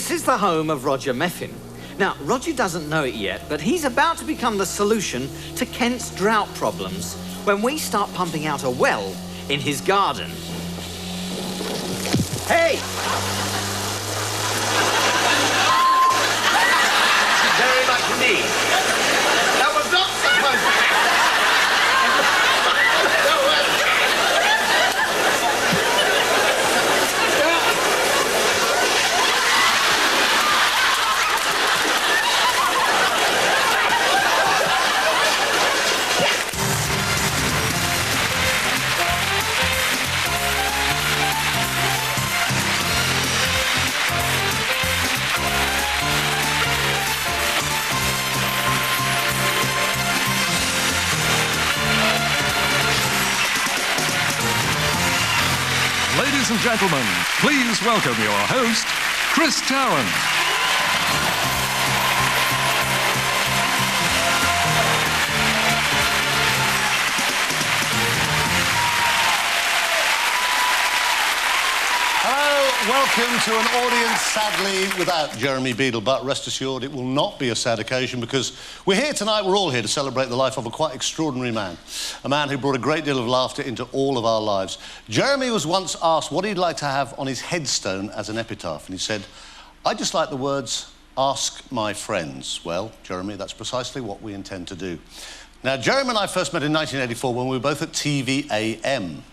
This is the home of Roger Meffin. Now, Roger doesn't know it yet, but he's about to become the solution to Kent's drought problems when we start pumping out a well in his garden. Hey! Very much indeed. That was not supposed to happen. Ladies and gentlemen, please welcome your host, Chris Tarrant. Welcome to an audience, sadly, without Jeremy Beadle, but rest assured it will not be a sad occasion because we're here tonight, we're all here to celebrate the life of a quite extraordinary man, a man who brought a great deal of laughter into all of our lives. Jeremy was once asked what he'd like to have on his headstone as an epitaph, and he said, "I just like the words, ask my friends." Well, Jeremy, that's precisely what we intend to do. Now, Jeremy and I first met in 1984 when we were both at TV-AM.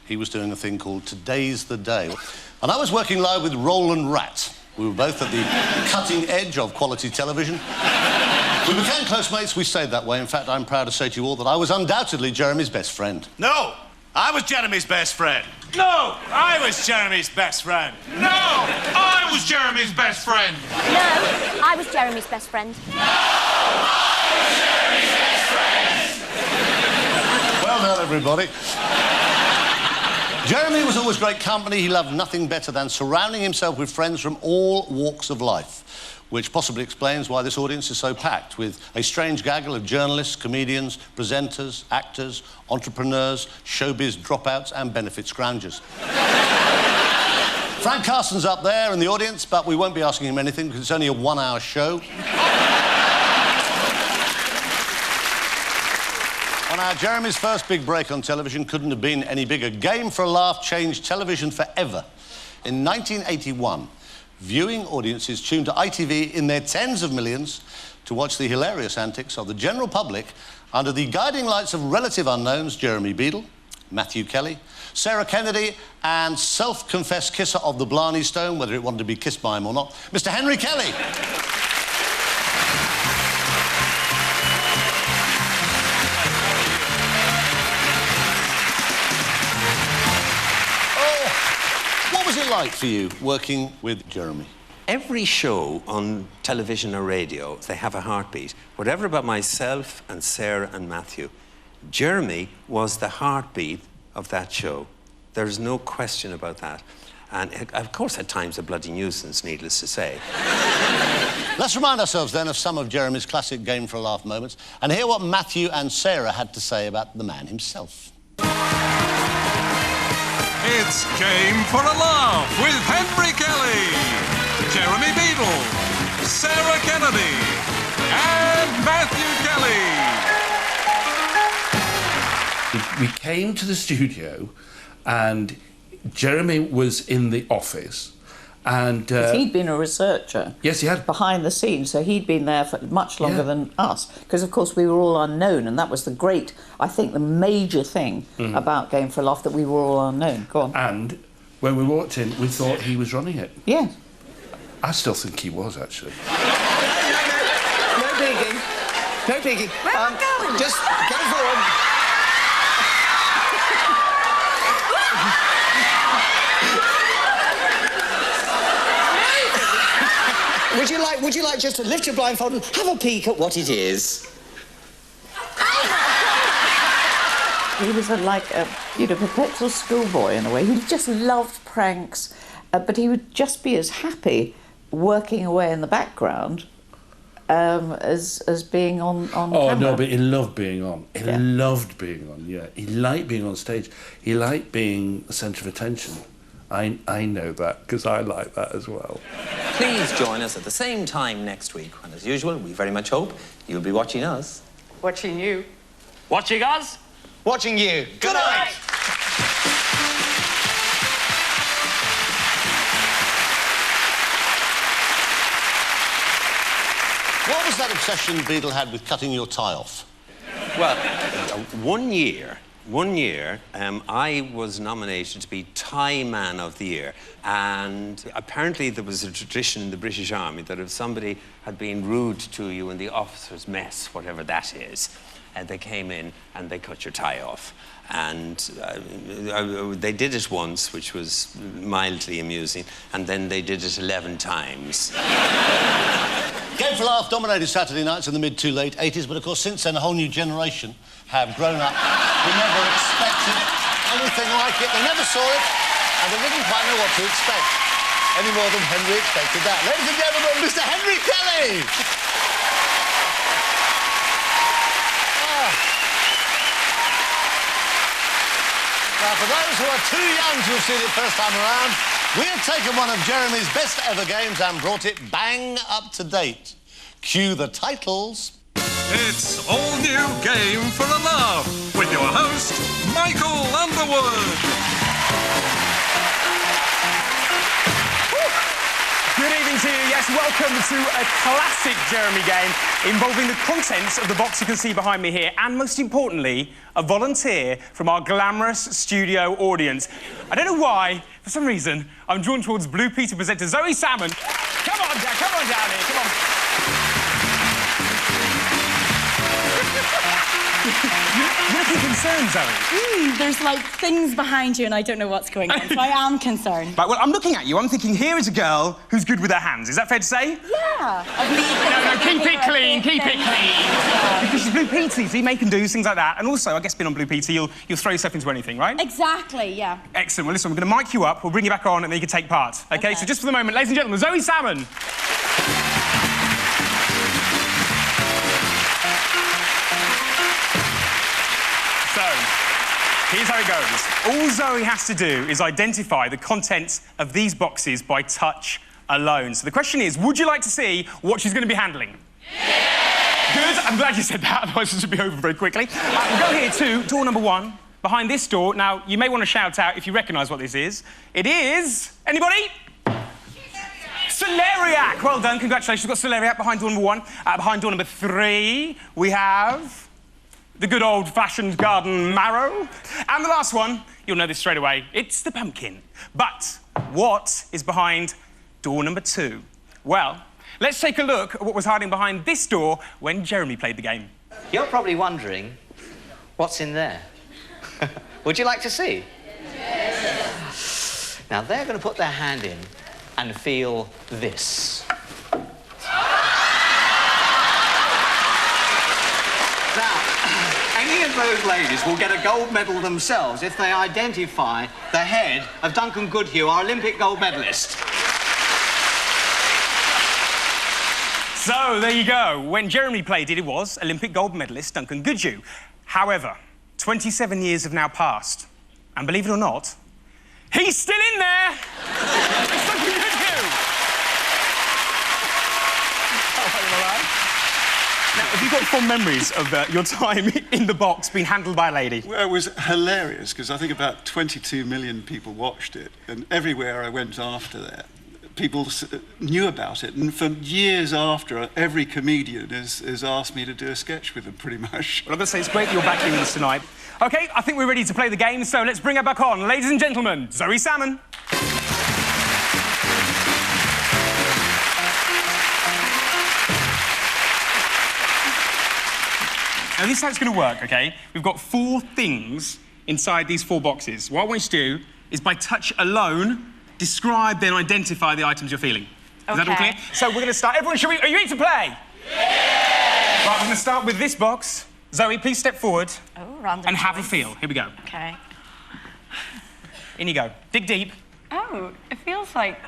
He was doing a thing called Today's the Day. And I was working live with Roland Rat. We were both at the cutting edge of quality television. We became close mates, we stayed that way. In fact, I'm proud to say to you all that I was undoubtedly Jeremy's best friend. No, I was Jeremy's best friend. No, I was Jeremy's best friend. No, I was Jeremy's best friend. No, I was Jeremy's best friend. No, I was Jeremy's best friend. Well done, everybody. Jeremy was always great company. He loved nothing better than surrounding himself with friends from all walks of life, which possibly explains why this audience is so packed, with a strange gaggle of journalists, comedians, presenters, actors, entrepreneurs, showbiz dropouts and benefit scroungers. Frank Carson's up there in the audience, but we won't be asking him anything because it's only a one-hour show. Now, Jeremy's first big break on television couldn't have been any bigger. Game for a Laugh changed television forever. In 1981, viewing audiences tuned to ITV in their tens of millions to watch the hilarious antics of the general public under the guiding lights of relative unknowns Jeremy Beadle, Matthew Kelly, Sarah Kennedy, and self-confessed kisser of the Blarney Stone, whether it wanted to be kissed by him or not, Mr. Henry Kelly. What was it like for you working with Jeremy? Every show on television or radio, they have a heartbeat. Whatever about myself and Sarah and Matthew, Jeremy was the heartbeat of that show. There's no question about that. And, of course, at times a bloody nuisance, needless to say. Let's remind ourselves, then, of some of Jeremy's classic Game for a Laugh moments and hear what Matthew and Sarah had to say about the man himself. It's Game for a Laugh with Henry Kelly, Jeremy Beadle, Sarah Kennedy, and Matthew Kelly. We came to the studio and Jeremy was in the office and... he'd been a researcher. Yes, he had. Behind the scenes, so he'd been there for much longer than us, because, of course, we were all unknown, and that was the great, I think, the major thing about Game for a Laugh, that we were all unknown. Go on. And when we walked in, we thought he was running it. Yeah. I still think he was, actually. No peeking. No peeking. Where are we going? Just go forward. Would you like just to lift your blindfold and have a peek at what it is? He was like a perpetual schoolboy in a way. He just loved pranks, but he would just be as happy working away in the background as being on camera. No, but he loved being on. He loved being on, yeah. He liked being on stage. He liked being the centre of attention. I know that, because I like that as well. Please join us at the same time next week, when, as usual, we very much hope you'll be watching us. Watching you. Watching us? Watching you. Good night. What was that obsession Beadle had with cutting your tie off? Well, one year, I was nominated to be Tie Man of the Year, and apparently there was a tradition in the British Army that if somebody had been rude to you in the officer's mess, whatever that is, they came in and they cut your tie off. And they did it once, which was mildly amusing, and then they did it 11 times. Game for Laugh dominated Saturday nights in the mid-to-late 80s, but of course since then a whole new generation have grown up who never expected anything like it. They never saw it, and they didn't quite know what to expect, any more than Henry expected that. Ladies and gentlemen, Mr. Henry Kelly! Now, for those who are too young to have seen it first time around, we have taken one of Jeremy's best ever games and brought it bang up to date. Cue the titles. It's All New Game for a Laugh with your host, Michael Underwood. Good evening to you. Yes, welcome to a classic Jeremy game involving the contents of the box you can see behind me here, and most importantly, a volunteer from our glamorous studio audience. I don't know why, for some reason, I'm drawn towards Blue Peter presenter Zoe Salmon. Come on down here, come on. You're looking concerned, Zoe. There's, like, things behind you and I don't know what's going on, so I am concerned. Right, well, I'm looking at you. I'm thinking, here is a girl who's good with her hands. Is that fair to say? Yeah. No, keep it clean, keep it clean. Yeah. Because she's Blue Peter, so you make and do things like that. And also, I guess being on Blue Peter, you'll throw yourself into anything, right? Exactly, yeah. Excellent. Well, listen, we're going to mic you up, we'll bring you back on, and then you can take part. OK? So just for the moment, ladies and gentlemen, Zoe Salmon. So, here's how it goes. All Zoe has to do is identify the contents of these boxes by touch alone. So the question is, would you like to see what she's going to be handling? Yeah! Good. I'm glad you said that, otherwise this would be over very quickly. We'll go here to door number 1. Behind this door, now, you may want to shout out if you recognise what this is. It is... Anybody? Celeriac! Well done, congratulations. We've got Celeriac behind door number 1. Behind door number 3, we have... the good old-fashioned garden marrow. And the last one, you'll know this straight away, it's the pumpkin. But what is behind door number 2? Well, let's take a look at what was hiding behind this door when Jeremy played the game. You're probably wondering, what's in there? Would you like to see? Yes. Now, they're going to put their hand in and feel this. Any of those ladies will get a gold medal themselves if they identify the head of Duncan Goodhue, our Olympic gold medalist. So, there you go. When Jeremy played it was Olympic gold medalist Duncan Goodhue. However, 27 years have now passed. And believe it or not, he's still in there! It's Duncan Goodhue! Now, have you got fond memories of your time in the box being handled by a lady? Well, it was hilarious, because I think about 22 million people watched it, and everywhere I went after that, people knew about it, and for years after, every comedian has asked me to do a sketch with them, pretty much. Well, I've got to say, it's great that you're back in this tonight. OK, I think we're ready to play the game, so let's bring her back on. Ladies and gentlemen, Zoe Salmon. Now, this is how it's going to work, OK? We've got 4 things inside these 4 boxes. What I want you to do is, by touch alone, describe, then identify the items you're feeling. Is that all clear? So we're going to start. Everyone, are you ready to play? Yeah! Right, I'm going to start with this box. Zoe, please step forward and have a feel. Here we go. OK. In you go. Dig deep. Oh, it feels like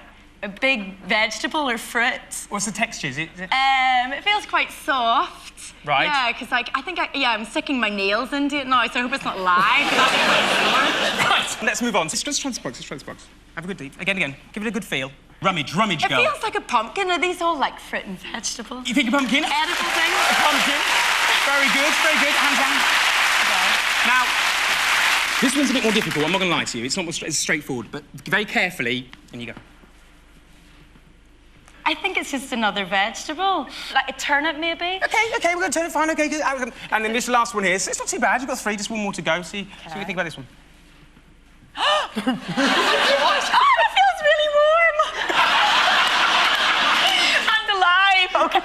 a big vegetable or fruit. What's the texture? Is it? It feels quite soft. Right. Yeah, because like I'm sticking my nails into it now, so I hope it's not live. 'Cause that'd be quite Right. Let's move on. Let's try this box. Let's try this box. Have a good deep. Again. Give it a good feel. Rummage, It girl. feels like a pumpkin. Are these all like fruit and vegetables? You think a pumpkin? Edible things. A pumpkin. Very good. Hands down. Now, this one's a bit more difficult. I'm not going to lie to you. It's not as straightforward, but very carefully, and you go. I think it's just another vegetable. Like a turnip, maybe? Okay, we're going to turn it fine, okay. Good. And then this last one here, it's not too bad. You've got 3, just one more to go. See what you think about this one. Oh, it feels really warm. And alive. Okay.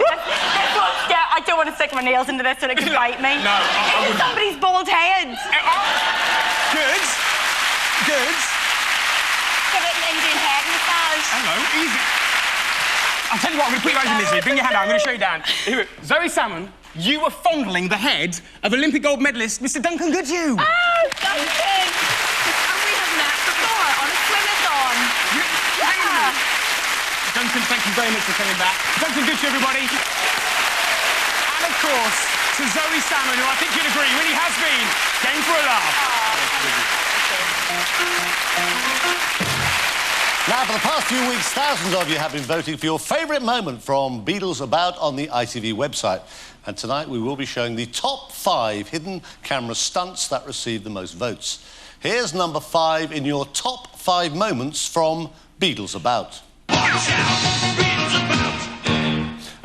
I don't want to stick my nails into this and it could bite me. No, It's somebody's bald head. Good. Give it an Indian head massage. Hello, easy. I'll tell you what, I'm going to put you out of your misery. Bring your hand out, I'm going to show you down. Here, Zoe Salmon, you were fondling the head of Olympic gold medalist Mr. Duncan Goodhue. Oh, Duncan. And we have met before on a swim-a-thon. Yeah. Duncan, thank you very much for coming back. Duncan Goodhue, everybody. And, of course, to Zoe Salmon, who I think you'd agree really has been game for a laugh. Now, for the past few weeks, thousands of you have been voting for your favourite moment from Beadle's About on the ITV website. And tonight we will be showing the top 5 hidden camera stunts that received the most votes. Here's number 5 in your top 5 moments from Beadle's About.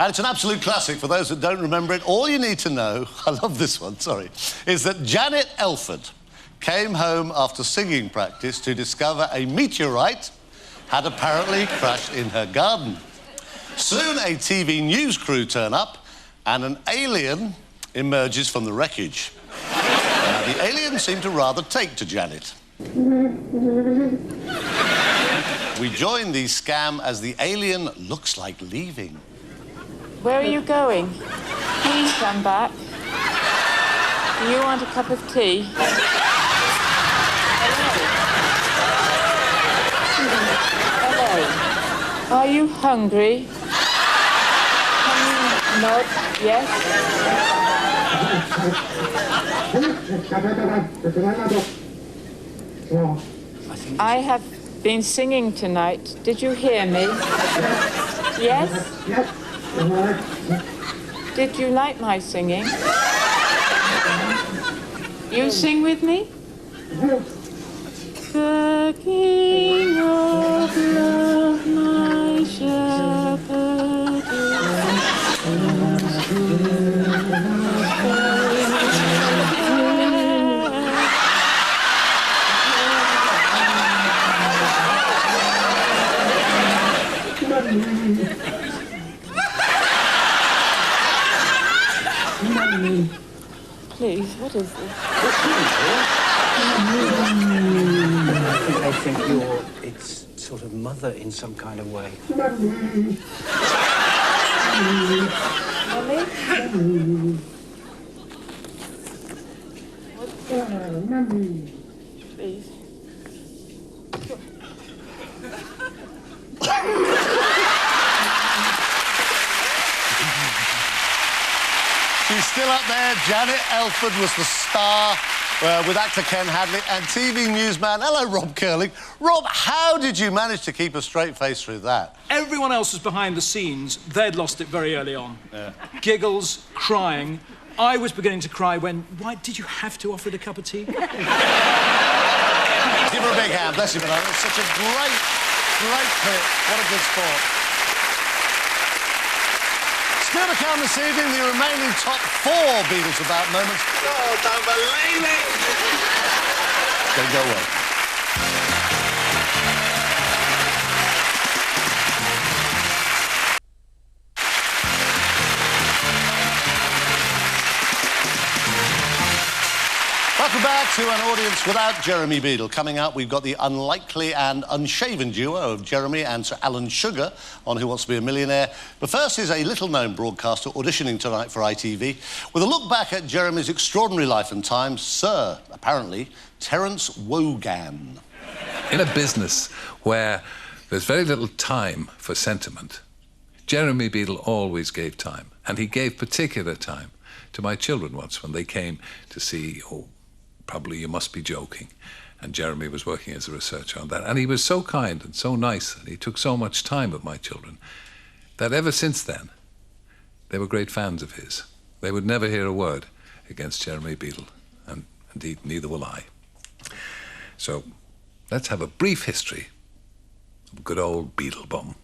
And it's an absolute classic. For those that don't remember it, all you need to know, I love this one, sorry, is that Janet Elford came home after singing practice to discover a meteorite had apparently crashed in her garden. Soon a TV news crew turn up and an alien emerges from the wreckage. Now, the alien seemed to rather take to Janet. We join the scam as the alien looks like leaving. Where are you going? Please come back. Do you want a cup of tea? Hello. Are you hungry? Can you nod? Yes? I have been singing tonight. Did you hear me? Yes? Did you like my singing? You sing with me? The King of Love, my shepherd Please, what is this? I think you're its sort of mother in some kind of way. Mommy? Please. She's still up there. Janet Elford was the star with actor Ken Hadley and TV newsman. Hello, Rob Curling. Rob, how did you manage to keep a straight face through that? Everyone else was behind the scenes. They'd lost it very early on. Yeah. Giggles, crying. I was beginning to cry when... Why did you have to offer it a cup of tea? Give her a big hand. Bless you, Manolo. It's such a great clip. What a good sport. Still to come this evening, the remaining top 4 Beadle's About moments. Oh, don't believe it! Don't go well. Welcome back to an audience without Jeremy Beadle. Coming up, we've got the unlikely and unshaven duo of Jeremy and Sir Alan Sugar on Who Wants to Be a Millionaire. But first is a little-known broadcaster auditioning tonight for ITV with a look back at Jeremy's extraordinary life and times, Sir, apparently, Terence Wogan. In a business where There's very little time for sentiment. Jeremy Beadle always gave time, and he gave particular time to my children once when they came to see, oh, probably you must be joking. And Jeremy was working as a researcher on that. And he was so kind and so nice, and he took so much time with my children, that ever since then, they were great fans of his. They would never hear a word against Jeremy Beadle, and indeed, neither will I. So, let's have a brief history of good old Beadlebum.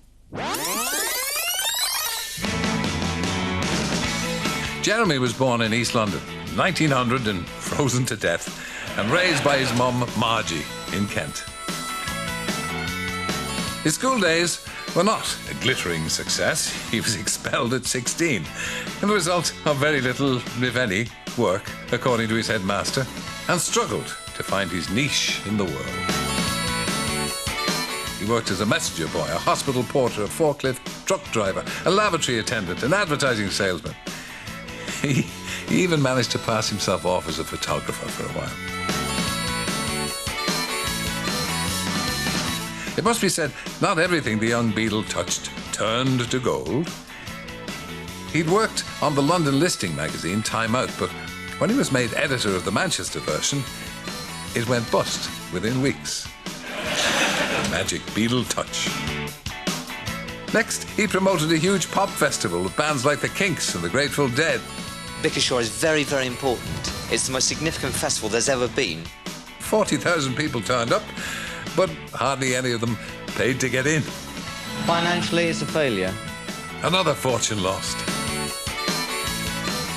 Jeremy was born in East London, 1900, and frozen to death, and raised by his mum, Margie, in Kent. His school days were not a glittering success. He was expelled at 16, and the result of very little, if any, work, according to his headmaster, and struggled to find his niche in the world. He worked as a messenger boy, a hospital porter, a forklift truck driver, a lavatory attendant, an advertising salesman. He even managed to pass himself off as a photographer for a while. It must be said, not everything the young Beadle touched turned to gold. He'd worked on the London listing magazine Time Out, but when he was made editor of the Manchester version, it went bust within weeks. The magic Beadle touch. Next, he promoted a huge pop festival with bands like the Kinks and the Grateful Dead. Bickershaw is very, very important. It's the most significant festival there's ever been. 40,000 people turned up, but hardly any of them paid to get in. Financially, it's a failure. Another fortune lost.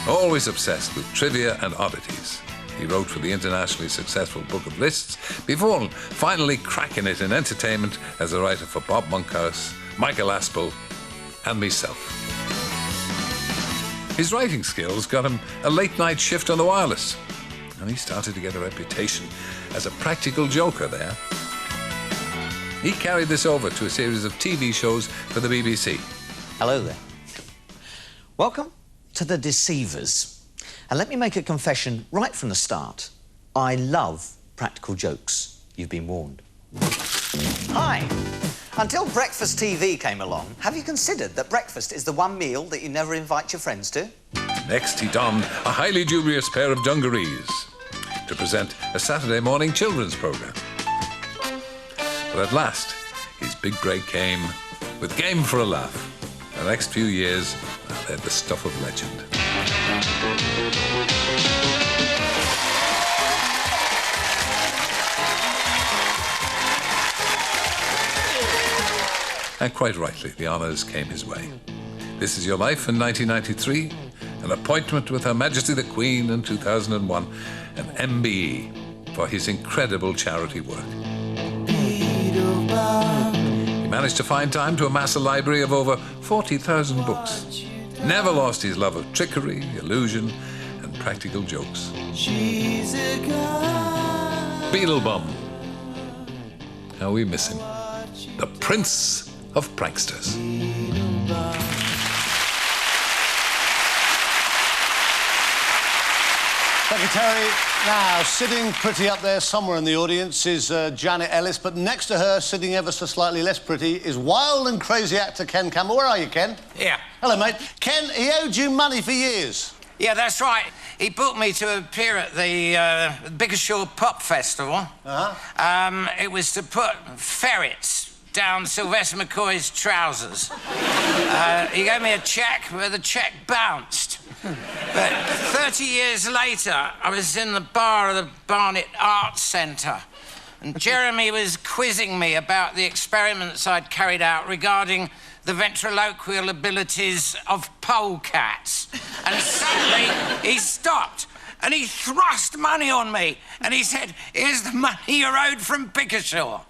Always obsessed with trivia and oddities, he wrote for the internationally successful Book of Lists before finally cracking it in entertainment as a writer for Bob Monkhouse, Michael Aspel, and myself. His writing skills got him a late-night shift on the wireless, and he started to get a reputation as a practical joker there. He carried this over to a series of TV shows for the BBC. Hello there. Welcome to The Deceivers. And let me make a confession right from the start. I love practical jokes. You've been warned. Hi. Until breakfast TV came along, have you considered that breakfast is the one meal that you never invite your friends to? Next, he donned a highly dubious pair of dungarees to present a Saturday morning children's programme. But at last, his big break came with Game for a Laugh. The next few years, they're the stuff of legend. And quite rightly, the honours came his way. This Is Your Life in 1993, an appointment with Her Majesty the Queen in 2001, an MBE for his incredible charity work. He managed to find time to amass a library of over 40,000 books. Never lost his love of trickery, illusion, and practical jokes. Beadlebum. How we miss him. The Prince of Pranksters. Thank you, Terry. Now, sitting pretty up there somewhere in the audience is Janet Ellis, but next to her, sitting ever so slightly less pretty, is wild and crazy actor Ken Campbell. Where are you, Ken? Yeah. Hello, mate. Ken, he owed you money for years. Yeah, that's right. He booked me to appear at the Bickershaw Pop Festival. It was to put ferrets down Sylvester McCoy's trousers. He gave me a cheque, but the cheque bounced. But 30 years later, I was in the bar of the Barnet Arts Centre, and Jeremy was quizzing me about the experiments I'd carried out regarding the ventriloquial abilities of polecats. And suddenly, he stopped, and he thrust money on me, and he said, "Here's the money you owed from Bickershaw."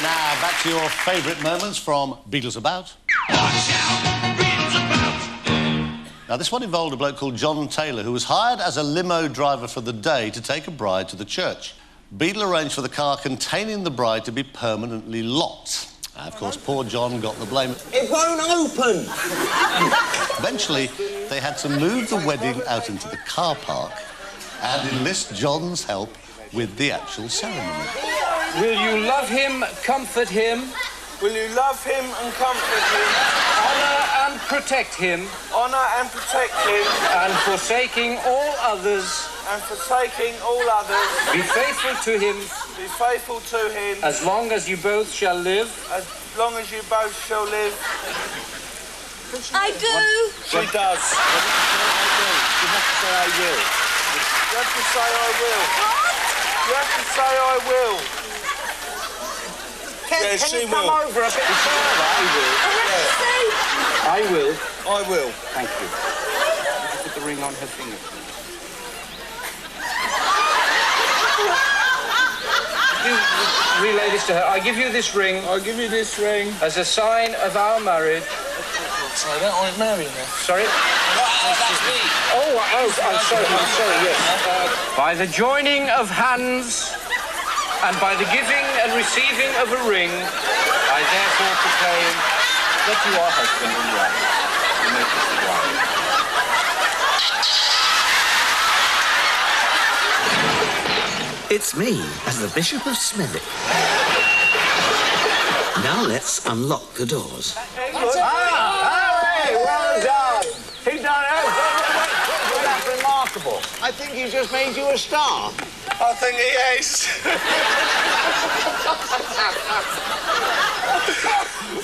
Now, back to your favourite moments from Beatles About. Now, this one involved a bloke called John Taylor, who was hired as a limo driver for the day to take a bride to the church. Beadle arranged for the car containing the bride to be permanently locked. Of course, poor John got the blame. It won't open! Eventually, they had to move the wedding out into the car park and enlist John's help with the actual ceremony. Will you love him, comfort him? Will you love him and comfort him? Honour and protect him? Honour and protect him. And forsaking all others? And forsaking all others. Be faithful to him? Be faithful to him. As long as you both shall live? As long as you both shall live. I do. She does. You have to say I will. You have to say I will. What? You have to say I will. Can she you come will. over a bit further? I will. I will. Thank you. Would you put the ring on her finger? You relay this to her. I give you this ring. I give you this ring. As a sign of our marriage. So I don't want marrying her. Sorry? That's me. I'm sorry, yes. By the joining of hands and by the giving and receiving of a ring, I therefore proclaim that you are husband and wife. You may kiss the bride. It's me, as the Bishop of Smethwick. Now let's unlock the doors. Hey, well done. He done it. That's remarkable. I think he just made you a star. I think he is.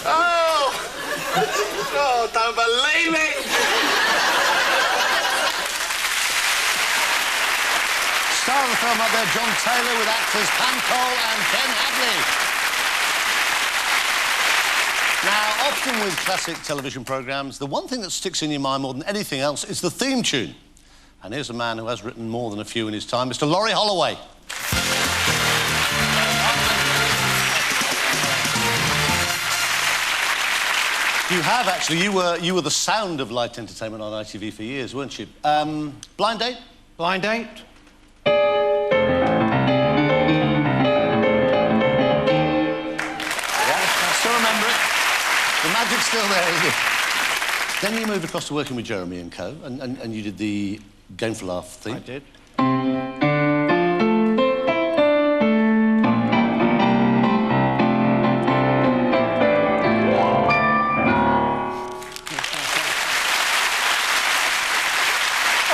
Oh, don't believe it. Star of the film up there, John Taylor, with actors Pam Cole and Ken Hadley. Now, often with classic television programmes, the one thing that sticks in your mind more than anything else is the theme tune. And here's a man who has written more than a few in his time, Mr. Laurie Holloway. You have, actually. You were the sound of light entertainment on ITV for years, weren't you? Blind Date? Blind Date? Still remember it. The magic's still there, isn't it? Then you moved across to working with Jeremy and co, and you did the Game for Laugh thing. I did. Oh,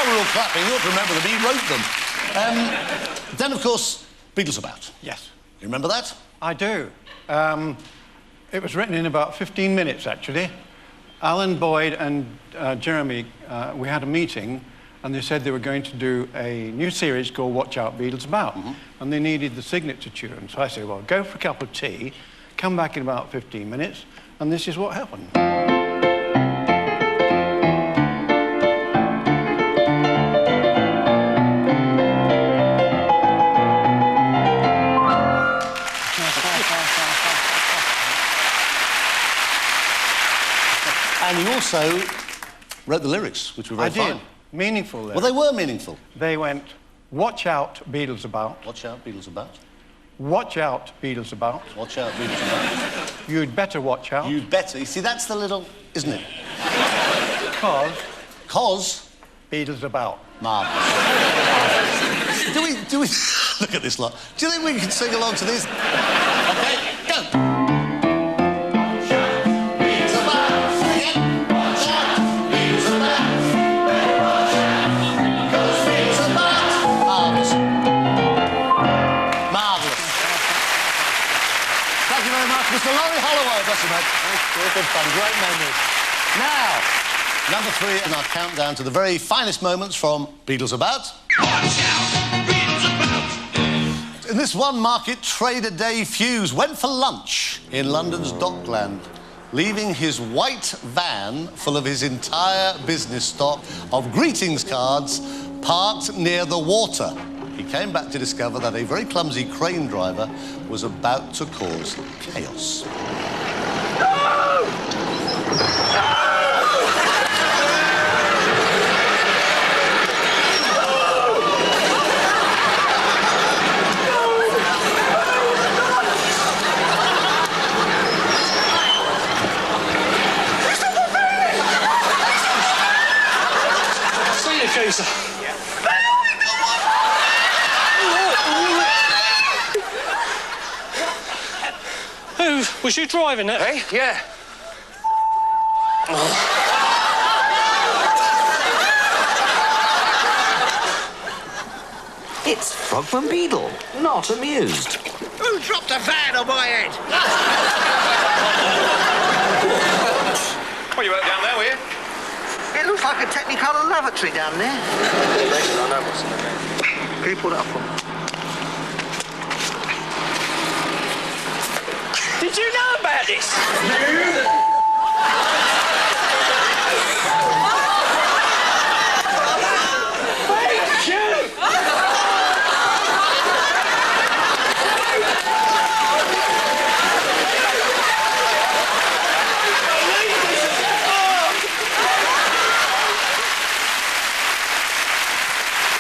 we're all clapping. You ought to remember them. He wrote them. Then, of course, Beadle's About. Yes. You remember that? I do. It was written in about 15 minutes, actually. Alan Boyd and Jeremy, we had a meeting, and they said they were going to do a new series called Watch Out, Beadle's About. And they needed the signature tune. So I said, well, go for a cup of tea, come back in about 15 minutes, and this is what happened. And you also wrote the lyrics, which were very fine. I did. Meaningful lyrics. Well, they were meaningful. They went, watch out, Beadle's About. Watch out, Beadle's About. Watch out, Beadle's About. Watch out, Beadle's About. You'd better watch out. You'd better. You see, that's the little, isn't it? Cause Beadle's About. Marvellous. Do we... Look at this lot. Do you think we can sing along to this? OK, go. Mr. Laurie Holloway, bless you, mate. Good fun, great memories. Now, number 3 in our countdown to the very finest moments from Beadle's About. Watch out, Beadle's About. In this one market, Trader Dave Hughes went for lunch in London's Dockland, leaving his white van full of his entire business stock of greetings cards parked near the water. He came back to discover that a very clumsy crane driver was about to cause chaos. See you, Chaser. Was you driving it? Hey? Yeah. It's Frogman Beadle, not amused. Who dropped a fan on my head? Well, you weren't down there, were you? It looks like a Technicolor lavatory down there. I know what's in there. Can you pull it up for me? Did you know about this? Thank you!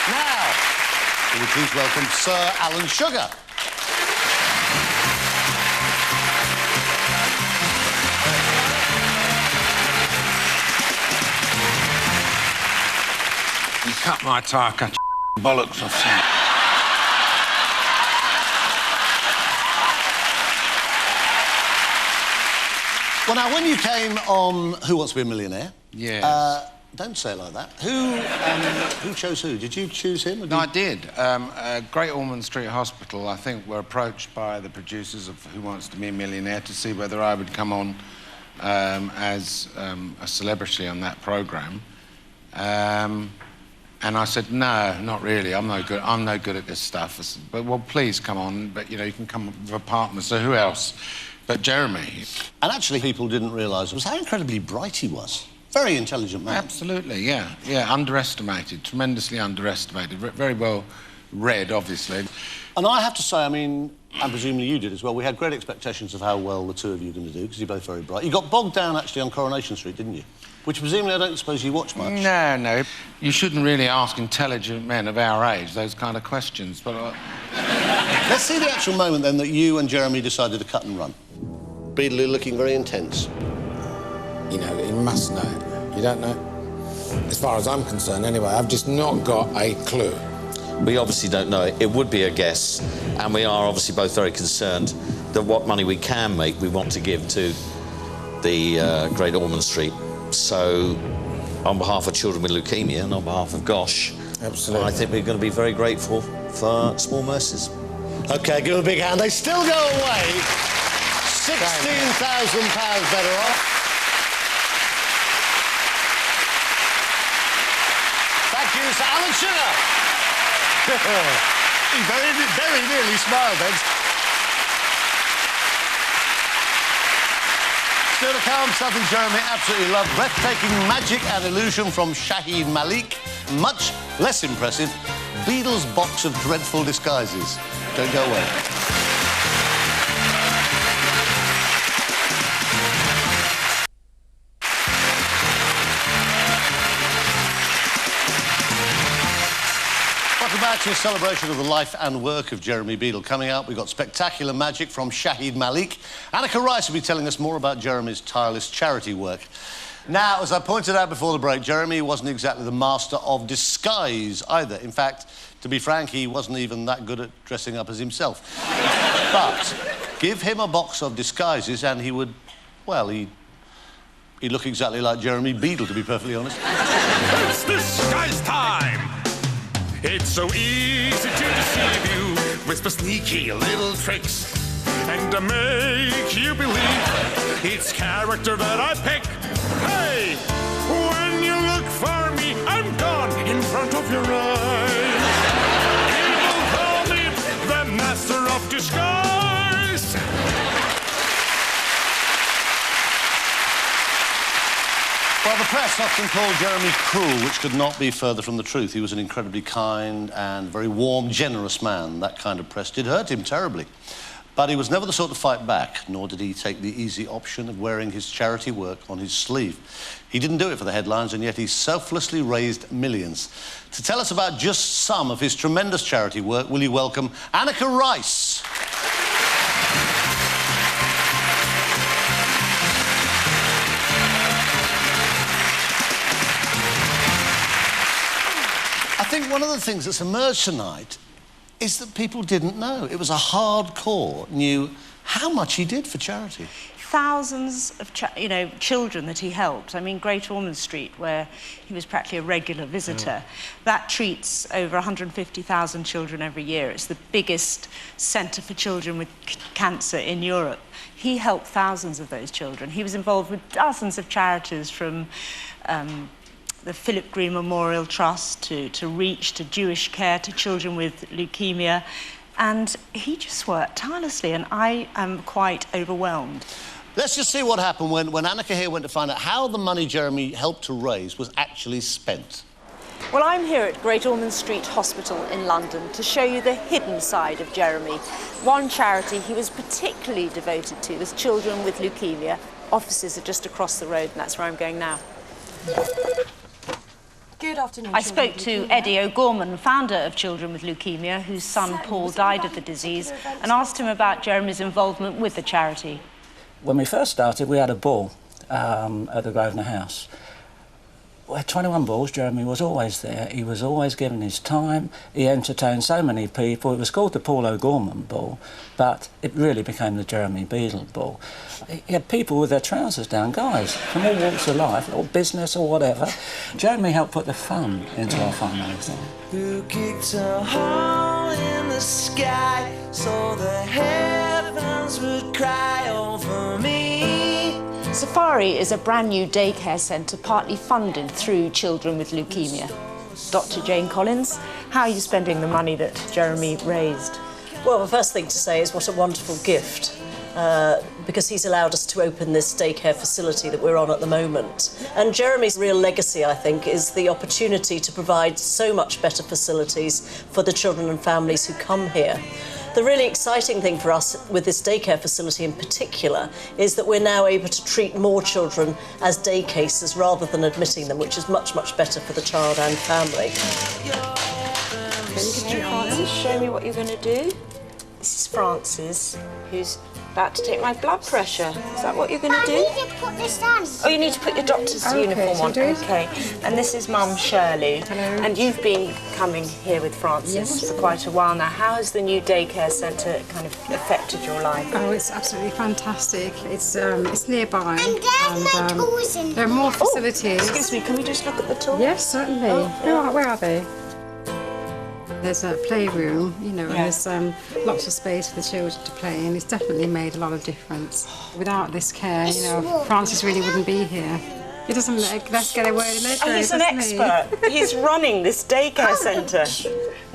Now, will you please welcome Sir Alan Sugar. You cut my tie, cut your bollocks off, son. Well, now, when you came on Who Wants to Be a Millionaire... Yes. Don't say it like that. Who chose who? Did you choose him? Or No, I did. Great Ormond Street Hospital, I think, were approached by the producers of Who Wants to Be a Millionaire to see whether I would come on as a celebrity on that programme. And I said, no, not really. I'm no good at this stuff. I said, but, well, please come on. But, you know, you can come with a partner. So who else but Jeremy? And actually, people didn't realise was how incredibly bright he was. Very intelligent man. Absolutely, yeah. Yeah, underestimated, tremendously underestimated. Very well read, obviously. And I have to say, I mean, and presumably you did as well, we had great expectations of how well the two of you were going to do, because you're both very bright. You got bogged down, actually, on Coronation Street, didn't you? Which, presumably, I don't suppose you watch much. No. You shouldn't really ask intelligent men of our age those kind of questions, but... Let's see the actual moment, then, that you and Jeremy decided to cut and run. Beadle looking very intense. You know, you must know it. You don't know? As far as I'm concerned, anyway, I've just not got a clue. We obviously don't know it. It would be a guess, and we are obviously both very concerned that what money we can make, we want to give to the Great Ormond Street. So, on behalf of children with leukemia and on behalf of Gosh, absolutely, I think we're going to be very grateful for Small Mercies. OK, give them a big hand. They still go away £16,000 better off. Thank you, Sir Alan Sugar. He very nearly smiled then. Still to come, something Jeremy absolutely loved. Breathtaking magic and illusion from Shahid Malik. Much less impressive, Beadle's box of dreadful disguises. Don't go away. Welcome back to a celebration of the life and work of Jeremy Beadle. Coming up, we've got spectacular magic from Shahid Malik. Annika Rice will be telling us more about Jeremy's tireless charity work. Now, as I pointed out before the break, Jeremy wasn't exactly the master of disguise either. In fact, to be frank, he wasn't even that good at dressing up as himself. But give him a box of disguises and he would, well, he'd look exactly like Jeremy Beadle, to be perfectly honest. It's disguise time! It's so easy to deceive you with the sneaky little tricks and to make you believe it's character that I pick. Hey, when you look for me, I'm gone in front of your eyes. People call me the master of disguise. Well, the press often called Jeremy cruel, which could not be further from the truth. He was an incredibly kind and very warm, generous man. That kind of press did hurt him terribly. But he was never the sort to fight back, nor did he take the easy option of wearing his charity work on his sleeve. He didn't do it for the headlines, and yet he selflessly raised millions. To tell us about just some of his tremendous charity work, will you welcome Annika Rice? I think one of the things that's emerged tonight is that people didn't know. It was a hardcore new how much he did for charity. Thousands of children that he helped. I mean, Great Ormond Street, where he was practically a regular visitor, that treats over 150,000 children every year. It's the biggest centre for children with cancer in Europe. He helped thousands of those children. He was involved with dozens of charities, from the Philip Green Memorial Trust to Reach, to Jewish Care, to children with leukemia. And he just worked tirelessly, and I am quite overwhelmed. Let's just see what happened when Annika here went to find out how the money Jeremy helped to raise was actually spent. Well, I'm here at Great Ormond Street Hospital in London to show you the hidden side of Jeremy. One charity he was particularly devoted to was children with leukemia. Offices are just across the road, and that's where I'm going now. Good afternoon. I spoke to Eddie O'Gorman, founder of Children with Leukemia, whose son Paul died of the disease, and asked him about Jeremy's involvement with the charity. When we first started, we had a ball at the Grosvenor House. We had 21 balls. Jeremy was always there. He was always giving his time. He entertained so many people. It was called the Paul O'Gorman Ball, but it really became the Jeremy Beadle Ball. He had people with their trousers down, guys from all walks of life, or business or whatever. Jeremy helped put the fun into our fundraising. Who kicked a hole in the sky so the heavens would cry over me? Safari is a brand new daycare centre partly funded through Children with Leukemia. Dr. Jane Collins, how are you spending the money that Jeremy raised? Well, the first thing to say is what a wonderful gift, because he's allowed us to open this daycare facility that we're on at the moment. And Jeremy's real legacy, I think, is the opportunity to provide so much better facilities for the children and families who come here. The really exciting thing for us with this daycare facility in particular is that we're now able to treat more children as day cases rather than admitting them, which is much, much better for the child and family. Can you, Francis, show me what you're going to do? This is Francis, who's about to take my blood pressure. Is that what you're going to do? I need to put this on. Oh, you need to put your doctor's uniform on. Okay. And this is Mum Shirley. Hello. And you've been coming here with Francis for quite a while now. How has the new daycare centre kind of affected your life? Oh, it's absolutely fantastic. It's nearby. And there's my tools in there are more facilities. Excuse me, can we just look at the tools? Yes, certainly. Oh. Where are they? There's a playroom, you know, and there's lots of space for the children to play in. It's definitely made a lot of difference. Without this care, you know, Francis really wouldn't be here. He doesn't let's get a word in it. Oh, he's an expert. He's running this daycare centre.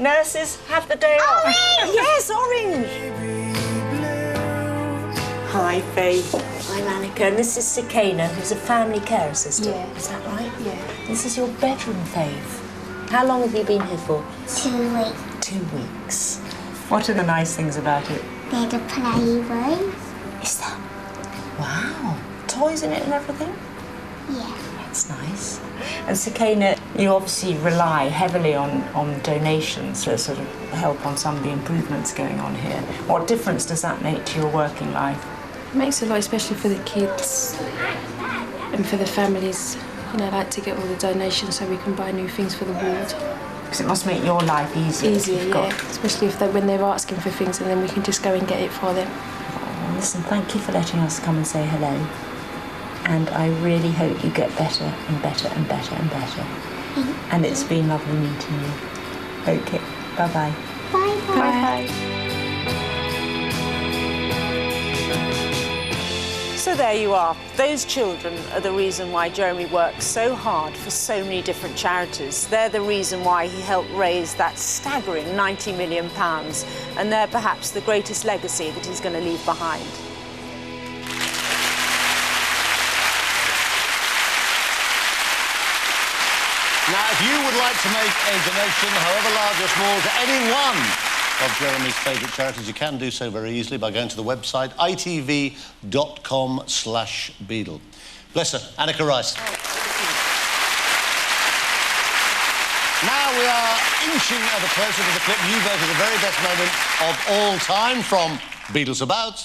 Nurses, have the day off. Orange! Yes, orange. Hi, Faith. I'm Annika, and this is Sakina, who's a family care assistant. Yeah. Is that right? Yeah. This is your bedroom, Faith. How long have you been here for? 2 weeks. 2 weeks. What are the nice things about it? There's a playroom. Is that? Wow. Toys in it and everything? Yeah. That's nice. And Sakina, you obviously rely heavily on donations to sort of help on some of the improvements going on here. What difference does that make to your working life? It makes a lot, especially for the kids and for the families. You know, I like to get all the donations so we can buy new things for the ward. Because it must make your life easier. Easier, yeah. Especially when they're asking for things, and then we can just go and get it for them. Oh, listen, thank you for letting us come and say hello. And I really hope you get better and better and better and better. And it's been lovely meeting you. Okay, bye-bye. Bye-bye. Bye-bye. So there you are. Those children are the reason why Jeremy works so hard for so many different charities. They're the reason why he helped raise that staggering £90 million. And they're perhaps the greatest legacy that he's going to leave behind. Now, if you would like to make a donation, however large or small, to any one of Jeremy's favourite charities, you can do so very easily by going to the website itv.com/Beadle. Bless her, Annika Rice. Now we are inching ever closer to the clip you voted the very best moment of all time from Beadle's About.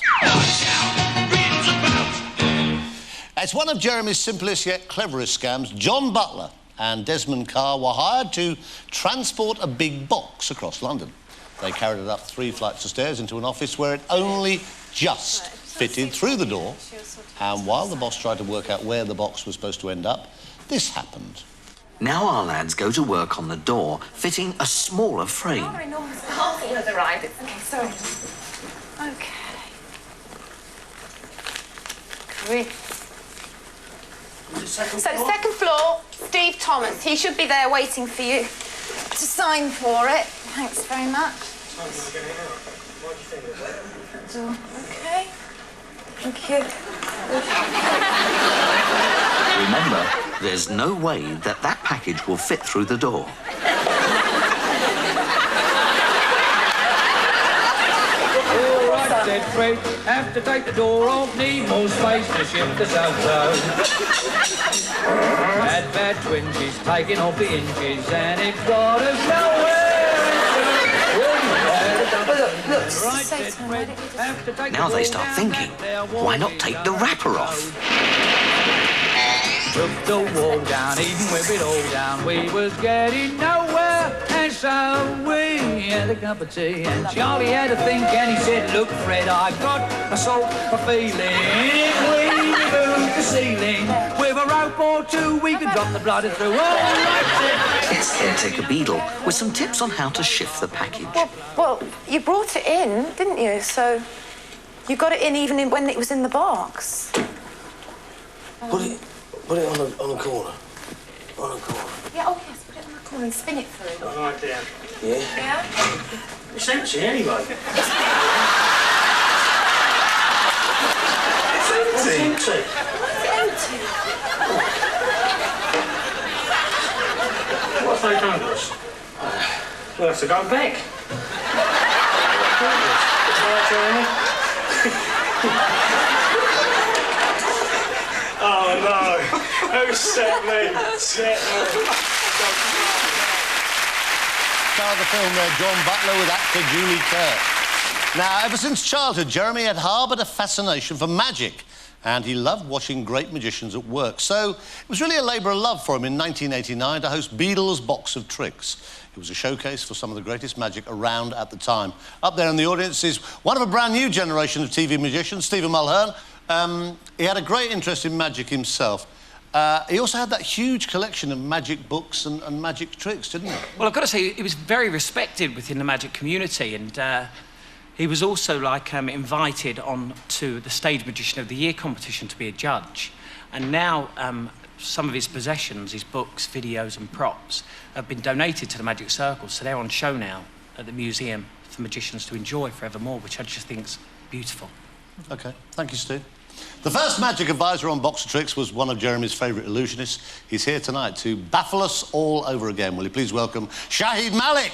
It's one of Jeremy's simplest yet cleverest scams. John Butler and Desmond Carr were hired to transport a big box across London. They carried it up 3 flights of stairs into an office where it only just fitted through the door, and while the boss tried to work out where the box was supposed to end up, this happened. Now our lads go to work on the door, fitting a smaller frame. Parcel has arrived. Okay, sorry. Okay. Great. So, second floor, Steve Thomas. He should be there waiting for you to sign for it. Thanks very much. Okay. Thank you. Remember, there's no way that that package will fit through the door. All right, said Fred, have to take the door off, need more space to shift the Salto. Had bad twinges, taking off the inches, and it got us nowhere. Now they start thinking, why not take the wrapper off? Took the wall down, even with it all down, we was getting nowhere. And so we had a cup of tea, and Charlie had a think, and he said, look, Fred, I've got a sort of feeling. We moved the ceiling with a rope or two, we could drop the bladder through. All right, It's caretaker Beadle with some tips on how to shift the package. Well, you brought it in, didn't you? So you got it in even when it was in the box. Put it on the corner. On the corner. Yeah, oh yes, put it on the corner and spin it through. Right down. Yeah? Yeah? It's empty anyway. It's empty. What's empty? What have they done to us? We'll have to go back. Oh no! Who set me? Set me. Star of the film there, John Butler with actor Julie Kerr. Now, ever since childhood, Jeremy had harboured a fascination for magic, and he loved watching great magicians at work. So it was really a labour of love for him in 1989 to host Beadle's Box of Tricks. It was a showcase for some of the greatest magic around at the time. Up there in the audience is one of a brand new generation of TV magicians, Stephen Mulhern. He had a great interest in magic himself. He also had that huge collection of magic books and magic tricks, didn't he? Well, I've got to say, he was very respected within the magic community, and he was also, invited on to the Stage Magician of the Year competition to be a judge. And now, some of his possessions, his books, videos and props, have been donated to the Magic Circle, so they're on show now at the museum for magicians to enjoy forevermore, which I just think's beautiful. OK, thank you, Steve. The first magic advisor on Box of Tricks was one of Jeremy's favourite illusionists. He's here tonight to baffle us all over again. Will you please welcome Shahid Malik?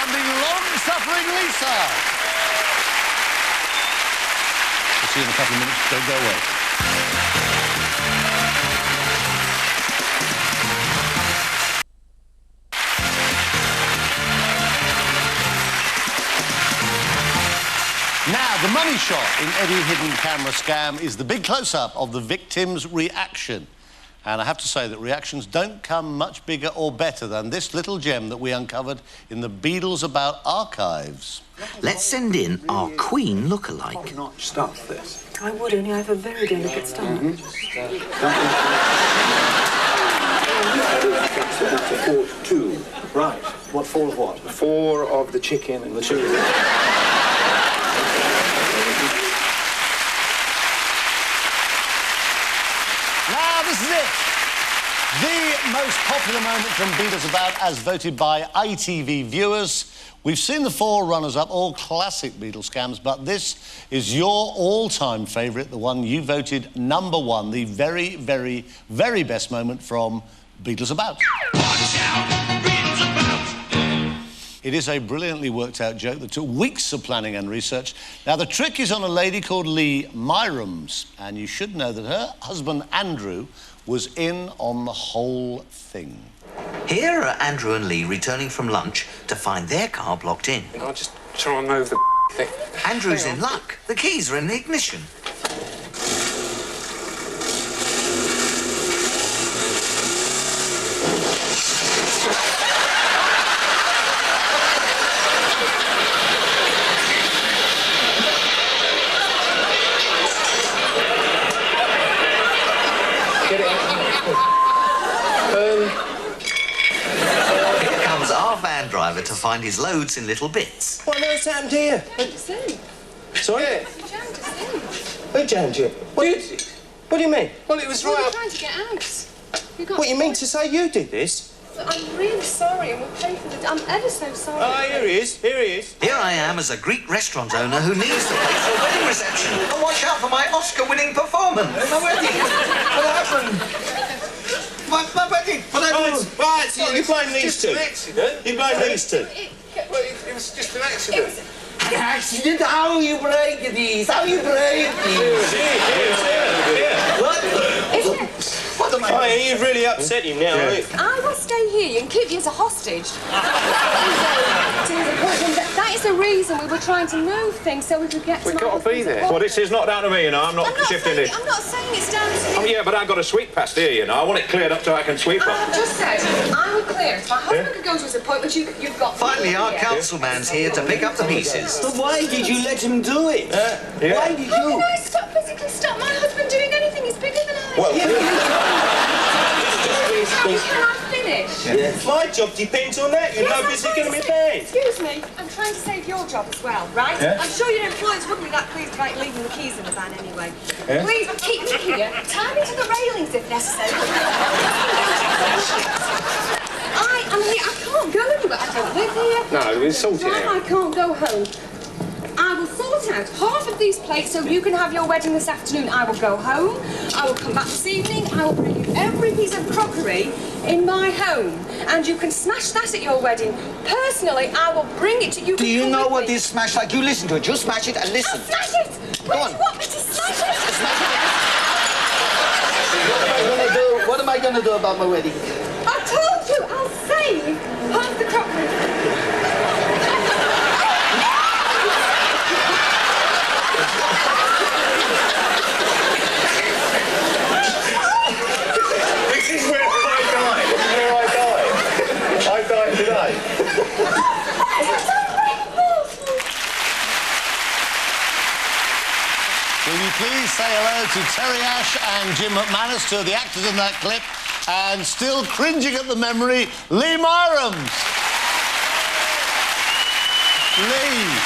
outstanding long-suffering Lisa. We'll see you in a couple of minutes. Don't go away. Now, the money shot in Eddie Hidden Camera Scam is the big close-up of the victim's reaction. And I have to say that reactions don't come much bigger or better than this little gem that we uncovered in the Beadles About archives. Let's send in our Queen look-alike. Top-notch stuff, this. I would, only I have a very delicate stomach. Two. Right. What, four of what? Four of the chicken and the chili. Now, this is it. The most popular moment from Beadles About as voted by ITV viewers. We've seen the four runners-up, all classic Beatles scams, but this is your all-time favourite, the one you voted #1, the very, very, very best moment from Beadles About. Watch out, Beadles About! It is a brilliantly worked-out joke that took weeks of planning and research. Now, the trick is on a lady called Lee Myrams, and you should know that her husband, Andrew, was in on the whole thing. Here are Andrew and Lee returning from lunch to find their car blocked in. I'll just try and move the thing. Andrew's in luck. The keys are in the ignition. Get it out. Here comes our van driver to find his loads in little bits. What on earth's happened here? Sorry? Who jammed you? What do you mean? Well, it was We right were up... trying to get out. What, you mean to say you did this? I'm really sorry, and we'll pay for the... I'm ever so sorry. Oh, here he is. Here he is. Here I am as a Greek restaurant owner who needs to pay for a wedding reception. And watch out for my Oscar-winning performance. My wedding. What happened? My wedding. What happened? Right, so you blame these two. You blame these two. Well, it was just an accident. An accident? How you break these? How you break these? What? Oh, you've really upset him now, haven't you? I will stay here and keep you as a hostage. That is the reason we were trying to move things so we could get to We've got to be there. Well, this is not down to me, you know. I'm not shifting this. I'm not saying it's down to you. Oh, yeah, but I've got a sweep past here, you know. I want it cleared up so I can sweep up. I've just said I will clear it. My husband could go to his appointment. You've got... Finally, our councilman's here to pick up the pieces. But why did you let him do it? Why did you? How can I physically stop my husband doing anything? He's bigger than I am. Well, Can I finish? Yeah. My job depends on that. You're no busy getting me paid. Excuse me, I'm trying to save your job as well, right? Yeah. I'm sure your employers wouldn't be that pleased about leaving the keys in the van anyway. Yeah. Please keep me here, tie me to the railings if necessary. I can't go anywhere. I don't live here. No, we'll sort it out. I can't go home. I will sort out half of these plates so you can have your wedding this afternoon. I will go home. I will come back this evening. I will bring you every piece of crockery in my home. And you can smash that at your wedding. Personally, I will bring it to you. Do you know what this smash like? You listen to it. Just smash it and listen. I'll smash it! Where do you want me to smash it? What am I going to do about my wedding? I told you I'll save half the crockery. This is where I die. This is where I die. I die today. Will you please say hello to Terry Ash and Jim McManus, two of the actors in that clip, and still cringing at the memory, Lee Myrams. Lee,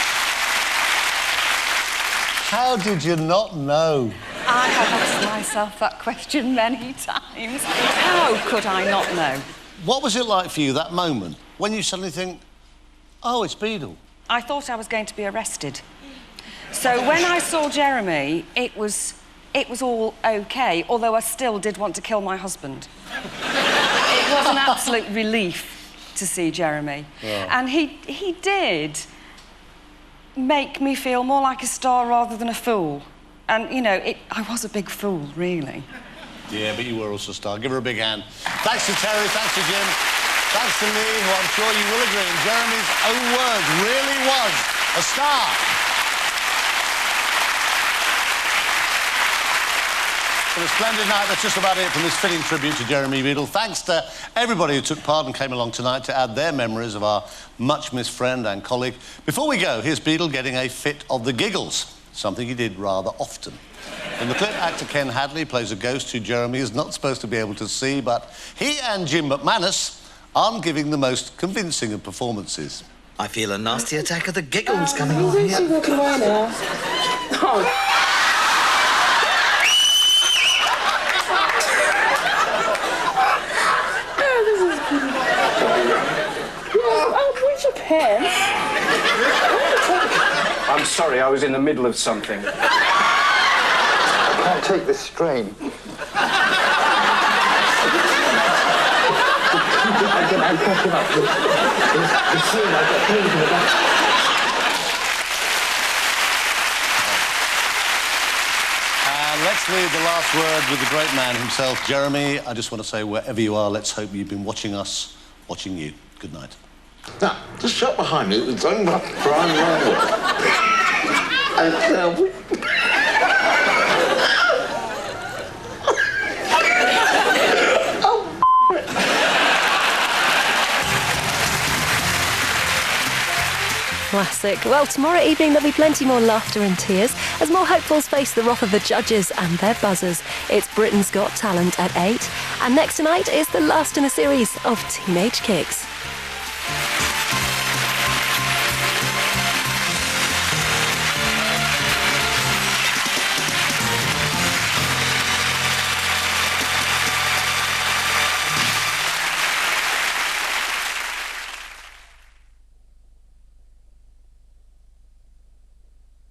how did you not know? I have asked myself that question many times. How could I not know? What was it like for you, that moment, when you suddenly think, oh, it's Beadle? I thought I was going to be arrested. So when I saw Jeremy, it was all OK, although I still did want to kill my husband. It was an absolute relief. to see Jeremy. Yeah. And he did make me feel more like a star rather than a fool. And, you know, I was a big fool, really. Yeah, but you were also a star. Give her a big hand. Thanks to Terry, thanks to Jim, thanks to Lee, who I'm sure you will agree, in Jeremy's own words, really was a star. Well, a splendid night. That's just about it from this fitting tribute to Jeremy Beadle. Thanks to everybody who took part and came along tonight to add their memories of our much-missed friend and colleague. Before we go, here's Beadle getting a fit of the giggles, something he did rather often. In the clip, actor Ken Hadley plays a ghost who Jeremy is not supposed to be able to see, but he and Jim McManus aren't giving the most convincing of performances. I feel a nasty attack of the giggles coming on here. She's walking away now. Oh. Where's your pen? I'm sorry, I was in the middle of something. I can't take this strain. I'm talking about the scene. I've got pain in the back. And let's leave the last word with the great man himself, Jeremy. I just want to say, wherever you are, let's hope you've been watching us, watching you. Good night. Now, just shut behind me and don't try and run away. Classic. Well, tomorrow evening there'll be plenty more laughter and tears as more hopefuls face the wrath of the judges and their buzzers. It's Britain's Got Talent at 8, and next tonight is the last in a series of Teenage Kicks.